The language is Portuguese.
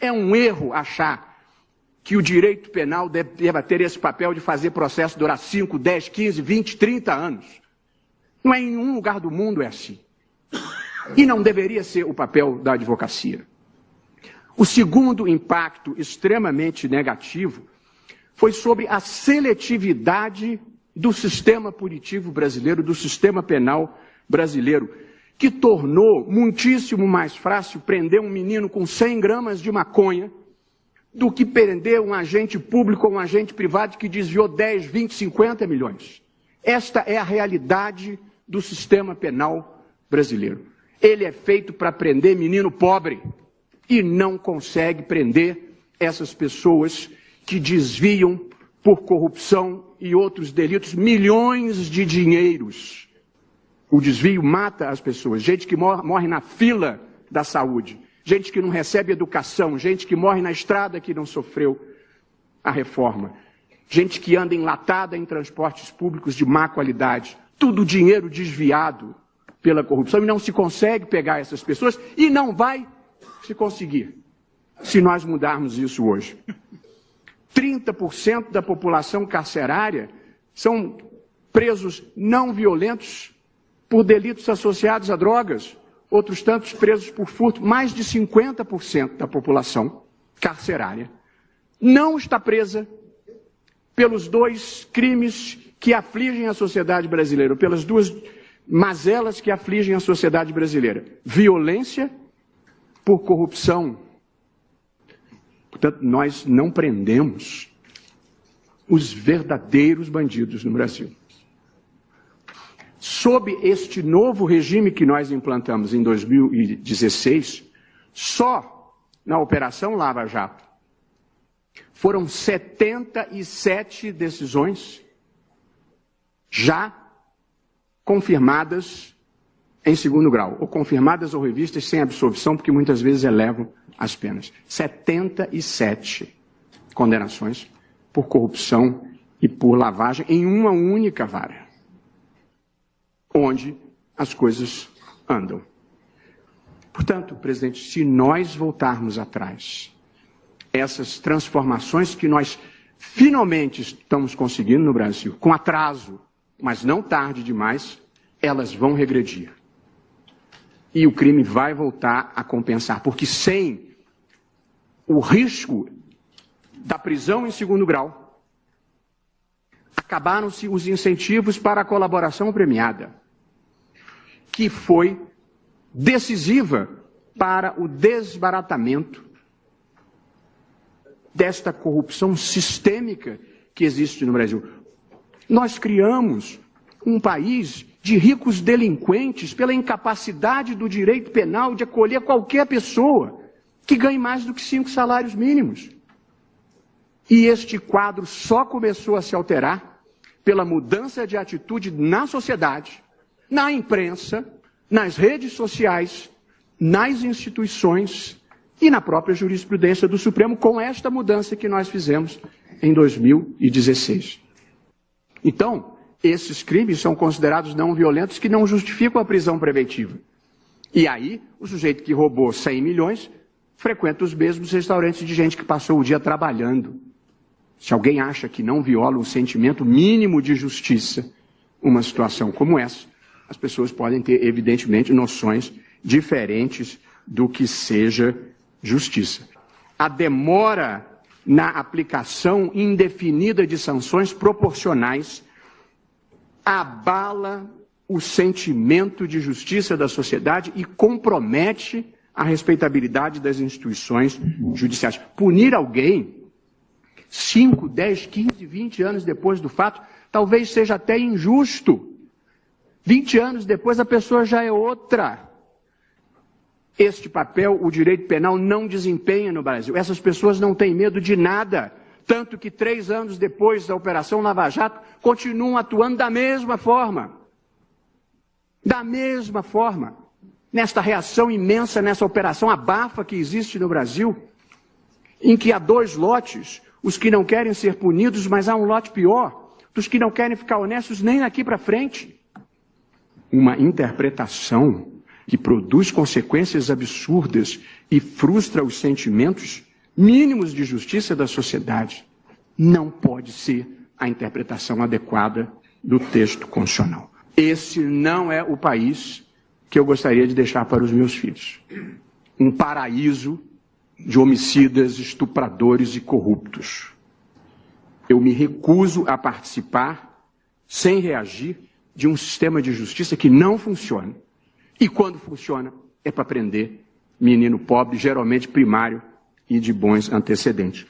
É um erro achar que o direito penal deva ter esse papel de fazer processo durar 5, 10, 15, 20, 30 anos. Não é em nenhum lugar do mundo é assim. E não deveria ser o papel da advocacia. O segundo impacto extremamente negativo foi sobre a seletividade do sistema punitivo brasileiro, do sistema penal brasileiro, que tornou muitíssimo mais fácil prender um menino com 100 gramas de maconha do que prender um agente público ou um agente privado que desviou 10, 20, 50 milhões. Esta é a realidade do sistema penal brasileiro. Ele é feito para prender menino pobre e não consegue prender essas pessoas que desviam por corrupção e outros delitos milhões de dinheiros. O desvio mata as pessoas, gente que morre na fila da saúde, gente que não recebe educação, gente que morre na estrada que não sofreu a reforma, gente que anda enlatada em transportes públicos de má qualidade, tudo dinheiro desviado pela corrupção, e não se consegue pegar essas pessoas e não vai se conseguir se nós mudarmos isso hoje. 30% da população carcerária são presos não violentos por delitos associados a drogas, outros tantos presos por furto. Mais de 50% da população carcerária não está presa pelos dois crimes que afligem a sociedade brasileira, pelas duas mazelas que afligem a sociedade brasileira: violência por corrupção. Portanto, nós não prendemos os verdadeiros bandidos no Brasil. Sob este novo regime que nós implantamos em 2016, só na Operação Lava Jato, foram 77 decisões já confirmadas em segundo grau, ou confirmadas ou revistas sem absolvição, porque muitas vezes elevam as penas. 77 condenações por corrupção e por lavagem em uma única vara, onde as coisas andam. Portanto, presidente, se nós voltarmos atrás, essas transformações que nós finalmente estamos conseguindo no Brasil, com atraso, mas não tarde demais, elas vão regredir. E o crime vai voltar a compensar, porque sem o risco da prisão em segundo grau, acabaram-se os incentivos para a colaboração premiada, que foi decisiva para o desbaratamento desta corrupção sistêmica que existe no Brasil. Nós criamos um país de ricos delinquentes pela incapacidade do direito penal de acolher qualquer pessoa que ganhe mais do que 5 salários mínimos. E este quadro só começou a se alterar pela mudança de atitude na sociedade, na imprensa, nas redes sociais, nas instituições e na própria jurisprudência do Supremo, com esta mudança que nós fizemos em 2016. Então, esses crimes são considerados não violentos que não justificam a prisão preventiva. E aí, o sujeito que roubou 100 milhões frequenta os mesmos restaurantes de gente que passou o dia trabalhando. Se alguém acha que não viola o sentimento mínimo de justiça uma situação como essa, as pessoas podem ter, evidentemente, noções diferentes do que seja justiça. A demora na aplicação indefinida de sanções proporcionais abala o sentimento de justiça da sociedade e compromete a respeitabilidade das instituições judiciais. Punir alguém 5, 10, 15, 20 anos depois do fato, talvez seja até injusto. 20 anos depois a pessoa já é outra. Este papel o direito penal não desempenha no Brasil. Essas pessoas não têm medo de nada. Tanto que 3 anos depois da Operação Lava Jato, continuam atuando da mesma forma. Da mesma forma. Nesta reação imensa, nessa operação abafa que existe no Brasil, em que há 2 lotes, os que não querem ser punidos, mas há um lote pior, dos que não querem ficar honestos nem daqui para frente. Uma interpretação que produz consequências absurdas e frustra os sentimentos mínimos de justiça da sociedade, não pode ser a interpretação adequada do texto constitucional. Esse não é o país que eu gostaria de deixar para os meus filhos. Um paraíso de homicidas, estupradores e corruptos. Eu me recuso a participar, sem reagir, de um sistema de justiça que não funciona. E quando funciona, é para prender menino pobre, geralmente primário e de bons antecedentes.